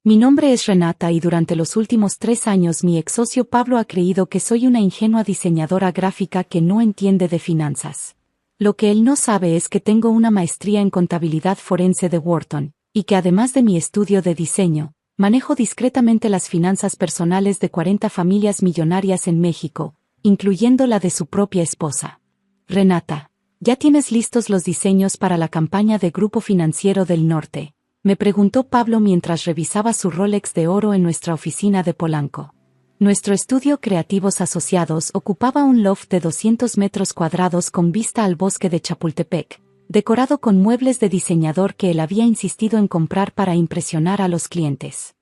Mi nombre es Renata y durante los últimos 3 años mi ex socio Pablo ha creído que soy una ingenua diseñadora gráfica que no entiende de finanzas. Lo que él no sabe es que tengo una maestría en contabilidad forense de Wharton, y que además de mi estudio de diseño, manejo discretamente las finanzas personales de 40 familias millonarias en México, incluyendo la de su propia esposa. Renata, ¿ya tienes listos los diseños para la campaña de Grupo Financiero del Norte?, me preguntó Pablo mientras revisaba su Rolex de oro en nuestra oficina de Polanco. Nuestro estudio Creativos Asociados ocupaba un loft de 200 metros cuadrados con vista al bosque de Chapultepec, decorado con muebles de diseñador que él había insistido en comprar para impresionar a los clientes.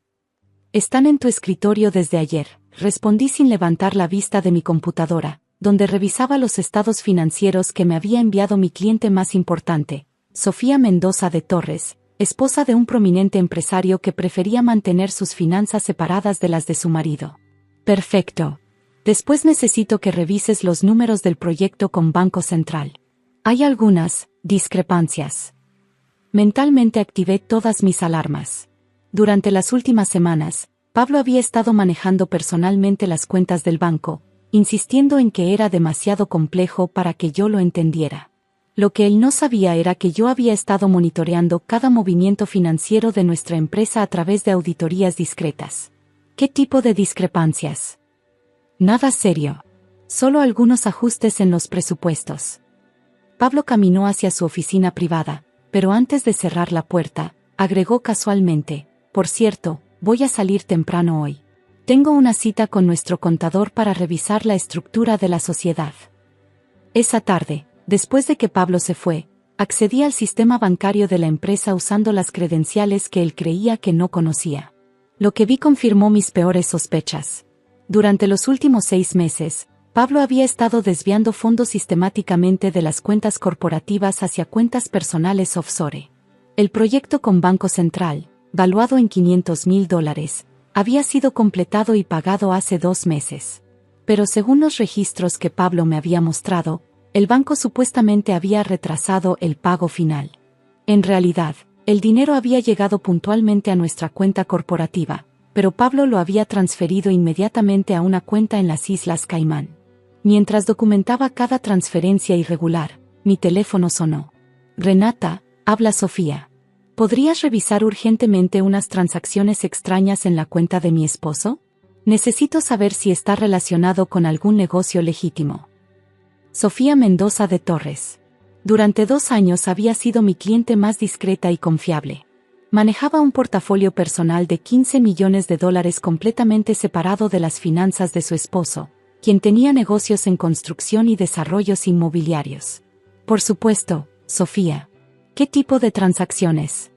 Están en tu escritorio desde ayer, respondí sin levantar la vista de mi computadora, donde revisaba los estados financieros que me había enviado mi cliente más importante, Sofía Mendoza de Torres, esposa de un prominente empresario que prefería mantener sus finanzas separadas de las de su marido. Perfecto. Después necesito que revises los números del proyecto con Banco Central. Hay algunas discrepancias. Mentalmente activé todas mis alarmas. Durante las últimas semanas, Pablo había estado manejando personalmente las cuentas del banco, insistiendo en que era demasiado complejo para que yo lo entendiera. Lo que él no sabía era que yo había estado monitoreando cada movimiento financiero de nuestra empresa a través de auditorías discretas. ¿Qué tipo de discrepancias? Nada serio. Solo algunos ajustes en los presupuestos. Pablo caminó hacia su oficina privada, pero antes de cerrar la puerta, agregó casualmente, por cierto, voy a salir temprano hoy. Tengo una cita con nuestro contador para revisar la estructura de la sociedad. Esa tarde, después de que Pablo se fue, accedí al sistema bancario de la empresa usando las credenciales que él creía que no conocía. Lo que vi confirmó mis peores sospechas. Durante los últimos 6 meses, Pablo había estado desviando fondos sistemáticamente de las cuentas corporativas hacia cuentas personales offshore. El proyecto con Banco Central, valuado en $500,000, había sido completado y pagado hace 2 meses. Pero según los registros que Pablo me había mostrado, el banco supuestamente había retrasado el pago final. En realidad, el dinero había llegado puntualmente a nuestra cuenta corporativa, pero Pablo lo había transferido inmediatamente a una cuenta en las Islas Caimán. Mientras documentaba cada transferencia irregular, mi teléfono sonó. Renata, habla Sofía. ¿Podrías revisar urgentemente unas transacciones extrañas en la cuenta de mi esposo? Necesito saber si está relacionado con algún negocio legítimo. Sofía Mendoza de Torres. Durante 2 años había sido mi cliente más discreta y confiable. Manejaba un portafolio personal de $15 millones completamente separado de las finanzas de su esposo, quien tenía negocios en construcción y desarrollos inmobiliarios. Por supuesto, Sofía. ¿Qué tipo de transacciones?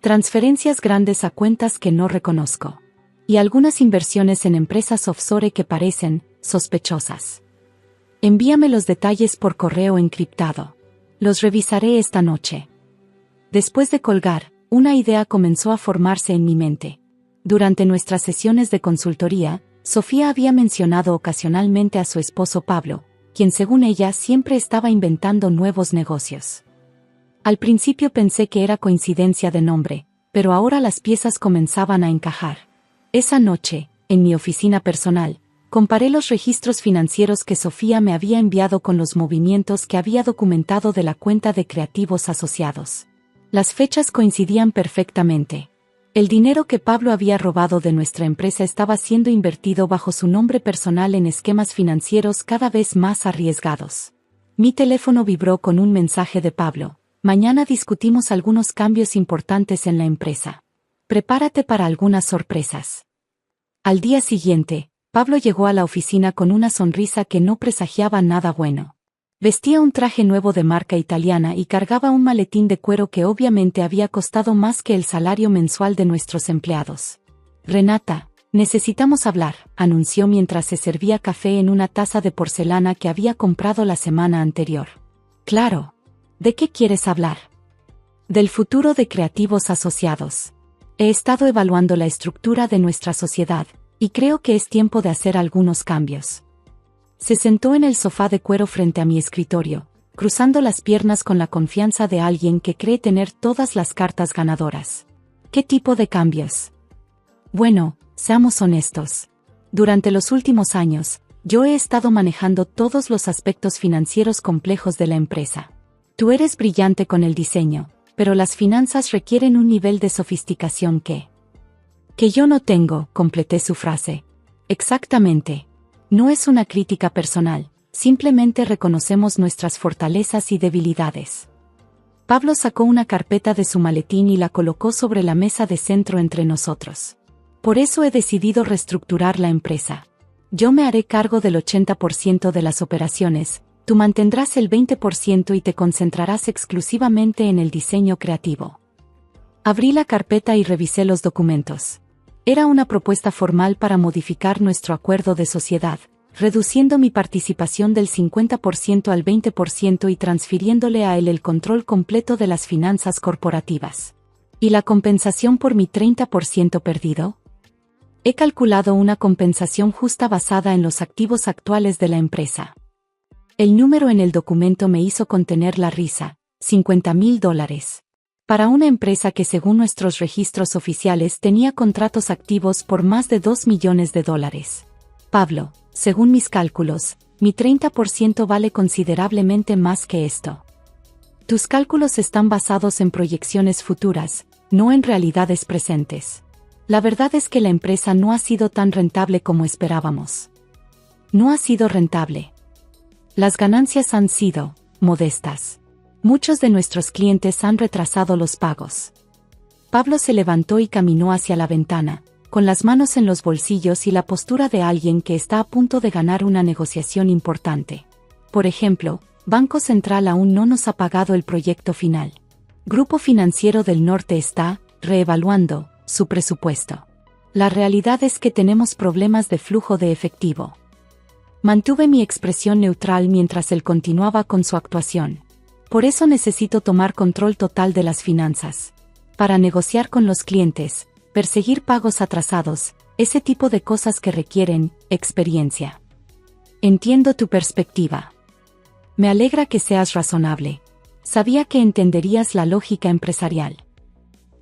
Transferencias grandes a cuentas que no reconozco. Y algunas inversiones en empresas offshore que parecen sospechosas. Envíame los detalles por correo encriptado. Los revisaré esta noche. Después de colgar, una idea comenzó a formarse en mi mente. Durante nuestras sesiones de consultoría, Sofía había mencionado ocasionalmente a su esposo Pablo, quien según ella siempre estaba inventando nuevos negocios. Al principio pensé que era coincidencia de nombre, pero ahora las piezas comenzaban a encajar. Esa noche, en mi oficina personal, comparé los registros financieros que Sofía me había enviado con los movimientos que había documentado de la cuenta de Creativos Asociados. Las fechas coincidían perfectamente. El dinero que Pablo había robado de nuestra empresa estaba siendo invertido bajo su nombre personal en esquemas financieros cada vez más arriesgados. Mi teléfono vibró con un mensaje de Pablo. Mañana discutimos algunos cambios importantes en la empresa. Prepárate para algunas sorpresas. Al día siguiente, Pablo llegó a la oficina con una sonrisa que no presagiaba nada bueno. Vestía un traje nuevo de marca italiana y cargaba un maletín de cuero que obviamente había costado más que el salario mensual de nuestros empleados. Renata, necesitamos hablar, anunció mientras se servía café en una taza de porcelana que había comprado la semana anterior. Claro. ¿De qué quieres hablar? Del futuro de Creativos Asociados. He estado evaluando la estructura de nuestra sociedad, y creo que es tiempo de hacer algunos cambios. Se sentó en el sofá de cuero frente a mi escritorio, cruzando las piernas con la confianza de alguien que cree tener todas las cartas ganadoras. ¿Qué tipo de cambios? Bueno, seamos honestos. Durante los últimos años, yo he estado manejando todos los aspectos financieros complejos de la empresa. Tú eres brillante con el diseño, pero las finanzas requieren un nivel de sofisticación que yo no tengo, completé su frase. Exactamente. No es una crítica personal, simplemente reconocemos nuestras fortalezas y debilidades. Pablo sacó una carpeta de su maletín y la colocó sobre la mesa de centro entre nosotros. Por eso he decidido reestructurar la empresa. Yo me haré cargo del 80% de las operaciones, tú mantendrás el 20% y te concentrarás exclusivamente en el diseño creativo. Abrí la carpeta y revisé los documentos. Era una propuesta formal para modificar nuestro acuerdo de sociedad, reduciendo mi participación del 50% al 20% y transfiriéndole a él el control completo de las finanzas corporativas. ¿Y la compensación por mi 30% perdido? He calculado una compensación justa basada en los activos actuales de la empresa. El número en el documento me hizo contener la risa, $50,000. Para una empresa que según nuestros registros oficiales tenía contratos activos por más de $2 millones. Pablo, según mis cálculos, mi 30% vale considerablemente más que esto. Tus cálculos están basados en proyecciones futuras, no en realidades presentes. La verdad es que la empresa no ha sido tan rentable como esperábamos. No ha sido rentable. Las ganancias han sido modestas. Muchos de nuestros clientes han retrasado los pagos. Pablo se levantó y caminó hacia la ventana, con las manos en los bolsillos y la postura de alguien que está a punto de ganar una negociación importante. Por ejemplo, Banco Central aún no nos ha pagado el proyecto final. Grupo Financiero del Norte está reevaluando su presupuesto. La realidad es que tenemos problemas de flujo de efectivo. Mantuve mi expresión neutral mientras él continuaba con su actuación. Por eso necesito tomar control total de las finanzas. Para negociar con los clientes, perseguir pagos atrasados, ese tipo de cosas que requieren experiencia. Entiendo tu perspectiva. Me alegra que seas razonable. Sabía que entenderías la lógica empresarial.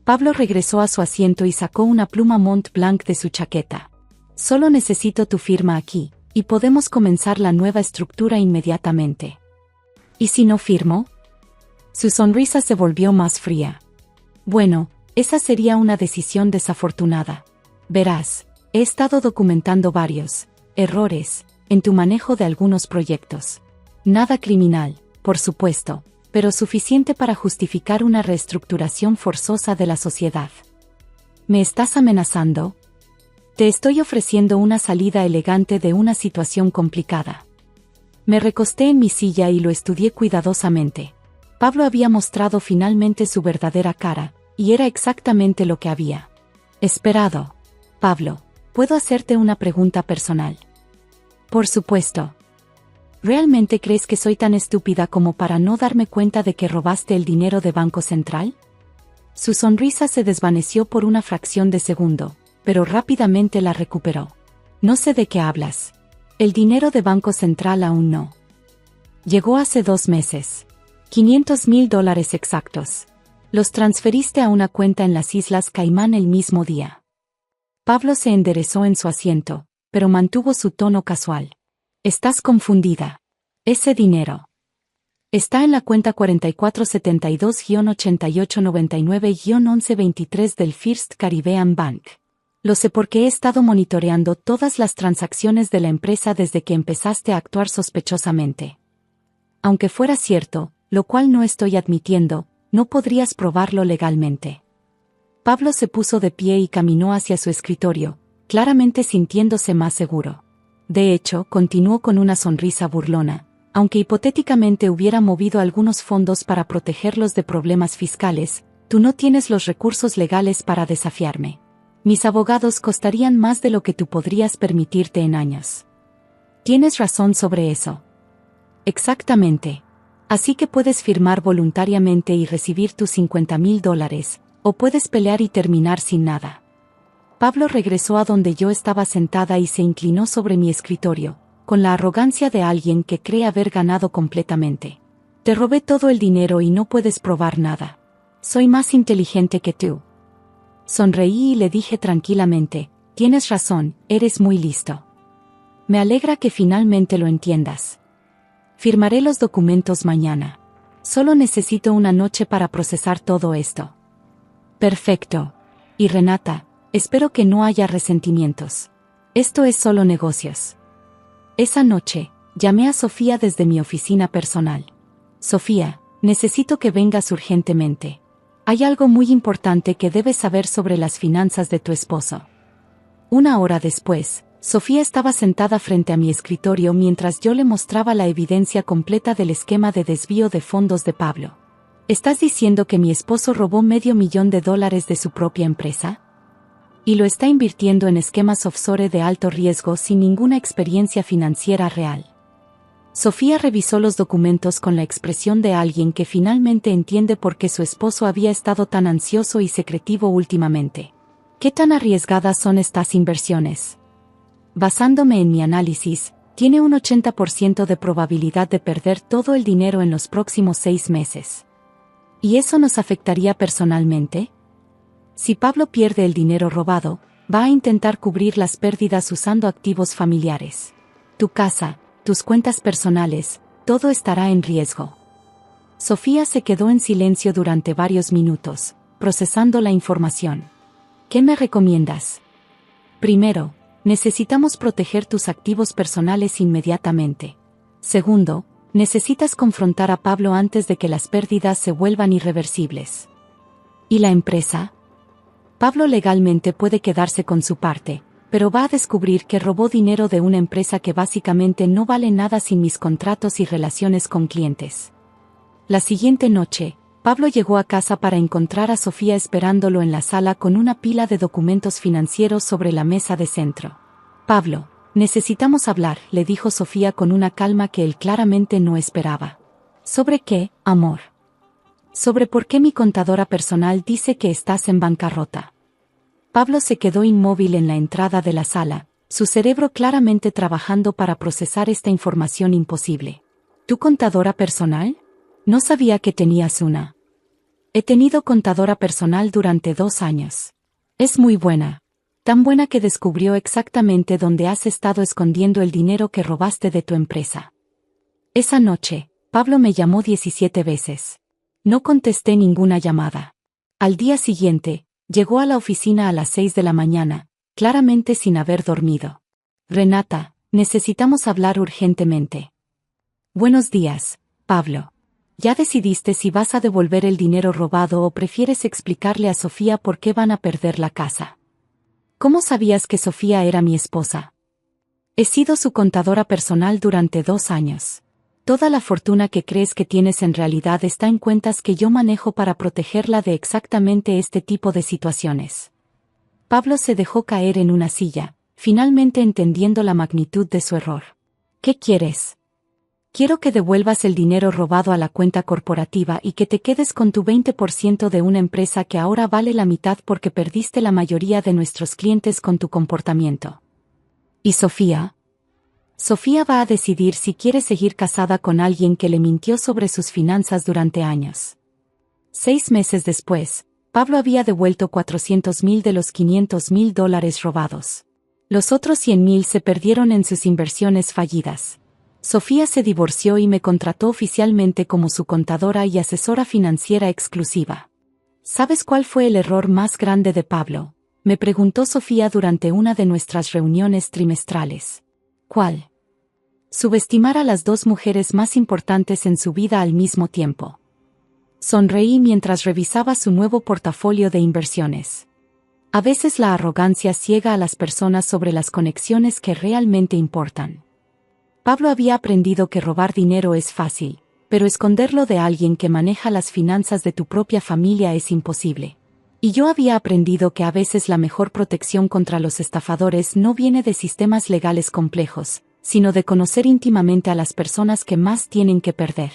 Pablo regresó a su asiento y sacó una pluma Mont Blanc de su chaqueta. Solo necesito tu firma aquí, y podemos comenzar la nueva estructura inmediatamente. ¿Y si no firmo? Su sonrisa se volvió más fría. Bueno, esa sería una decisión desafortunada. Verás, he estado documentando varios errores en tu manejo de algunos proyectos. Nada criminal, por supuesto, pero suficiente para justificar una reestructuración forzosa de la sociedad. ¿Me estás amenazando? Te estoy ofreciendo una salida elegante de una situación complicada. Me recosté en mi silla y lo estudié cuidadosamente. Pablo había mostrado finalmente su verdadera cara, y era exactamente lo que había esperado. Pablo, ¿puedo hacerte una pregunta personal? Por supuesto. ¿Realmente crees que soy tan estúpida como para no darme cuenta de que robaste el dinero de Banco Central? Su sonrisa se desvaneció por una fracción de segundo, pero rápidamente la recuperó. No sé de qué hablas. El dinero de Banco Central aún no. Llegó hace 2 meses. $500,000 exactos. Los transferiste a una cuenta en las Islas Caimán el mismo día. Pablo se enderezó en su asiento, pero mantuvo su tono casual. Estás confundida. Ese dinero está en la cuenta 4472-8899-1123 del First Caribbean Bank. Lo sé porque he estado monitoreando todas las transacciones de la empresa desde que empezaste a actuar sospechosamente. Aunque fuera cierto, lo cual no estoy admitiendo, no podrías probarlo legalmente. Pablo se puso de pie y caminó hacia su escritorio, claramente sintiéndose más seguro. De hecho, continuó con una sonrisa burlona, aunque hipotéticamente hubiera movido algunos fondos para protegerlos de problemas fiscales, tú no tienes los recursos legales para desafiarme. Mis abogados costarían más de lo que tú podrías permitirte en años. Tienes razón sobre eso. Exactamente. Así que puedes firmar voluntariamente y recibir tus $50,000, o puedes pelear y terminar sin nada. Pablo regresó a donde yo estaba sentada y se inclinó sobre mi escritorio, con la arrogancia de alguien que cree haber ganado completamente. Te robé todo el dinero y no puedes probar nada. Soy más inteligente que tú. Sonreí y le dije tranquilamente, tienes razón, eres muy listo. Me alegra que finalmente lo entiendas. Firmaré los documentos mañana. Solo necesito una noche para procesar todo esto. Perfecto. Y Renata, espero que no haya resentimientos. Esto es solo negocios. Esa noche, llamé a Sofía desde mi oficina personal. Sofía, necesito que vengas urgentemente. Hay algo muy importante que debes saber sobre las finanzas de tu esposo. Una hora después, Sofía estaba sentada frente a mi escritorio mientras yo le mostraba la evidencia completa del esquema de desvío de fondos de Pablo. ¿Estás diciendo que mi esposo robó $500,000 de su propia empresa? Y lo está invirtiendo en esquemas offshore de alto riesgo sin ninguna experiencia financiera real. Sofía revisó los documentos con la expresión de alguien que finalmente entiende por qué su esposo había estado tan ansioso y secretivo últimamente. ¿Qué tan arriesgadas son estas inversiones? Basándome en mi análisis, tiene un 80% de probabilidad de perder todo el dinero en los próximos 6 meses. ¿Y eso nos afectaría personalmente? Si Pablo pierde el dinero robado, va a intentar cubrir las pérdidas usando activos familiares. Tu casa, tus cuentas personales, todo estará en riesgo. Sofía se quedó en silencio durante varios minutos, procesando la información. ¿Qué me recomiendas? Primero, necesitamos proteger tus activos personales inmediatamente. Segundo, necesitas confrontar a Pablo antes de que las pérdidas se vuelvan irreversibles. ¿Y la empresa? Pablo legalmente puede quedarse con su parte, pero va a descubrir que robó dinero de una empresa que básicamente no vale nada sin mis contratos y relaciones con clientes. La siguiente noche, Pablo llegó a casa para encontrar a Sofía esperándolo en la sala con una pila de documentos financieros sobre la mesa de centro. Pablo, necesitamos hablar, le dijo Sofía con una calma que él claramente no esperaba. ¿Sobre qué, amor? Sobre por qué mi contadora personal dice que estás en bancarrota. Pablo se quedó inmóvil en la entrada de la sala, su cerebro claramente trabajando para procesar esta información imposible. ¿Tu contadora personal? No sabía que tenías una. He tenido contadora personal durante 2 años. Es muy buena. Tan buena que descubrió exactamente dónde has estado escondiendo el dinero que robaste de tu empresa. Esa noche, Pablo me llamó 17 veces. No contesté ninguna llamada. Al día siguiente, llegó a la oficina a las 6 de la mañana, claramente sin haber dormido. Renata, necesitamos hablar urgentemente. Buenos días, Pablo. ¿Ya decidiste si vas a devolver el dinero robado o prefieres explicarle a Sofía por qué van a perder la casa? ¿Cómo sabías que Sofía era mi esposa? He sido su contadora personal durante 2 años. Toda la fortuna que crees que tienes en realidad está en cuentas que yo manejo para protegerla de exactamente este tipo de situaciones. Pablo se dejó caer en una silla, finalmente entendiendo la magnitud de su error. ¿Qué quieres? Quiero que devuelvas el dinero robado a la cuenta corporativa y que te quedes con tu 20% de una empresa que ahora vale la mitad porque perdiste la mayoría de nuestros clientes con tu comportamiento. ¿Y Sofía? Sofía va a decidir si quiere seguir casada con alguien que le mintió sobre sus finanzas durante años. 6 meses después, Pablo había devuelto $400,000 de los $500,000 robados. Los otros 100,000 se perdieron en sus inversiones fallidas. Sofía se divorció y me contrató oficialmente como su contadora y asesora financiera exclusiva. ¿Sabes cuál fue el error más grande de Pablo?, me preguntó Sofía durante una de nuestras reuniones trimestrales. ¿Cuál? Subestimar a las 2 mujeres más importantes en su vida al mismo tiempo. Sonreí mientras revisaba su nuevo portafolio de inversiones. A veces la arrogancia ciega a las personas sobre las conexiones que realmente importan. Pablo había aprendido que robar dinero es fácil, pero esconderlo de alguien que maneja las finanzas de tu propia familia es imposible. Y yo había aprendido que a veces la mejor protección contra los estafadores no viene de sistemas legales complejos, sino de conocer íntimamente a las personas que más tienen que perder.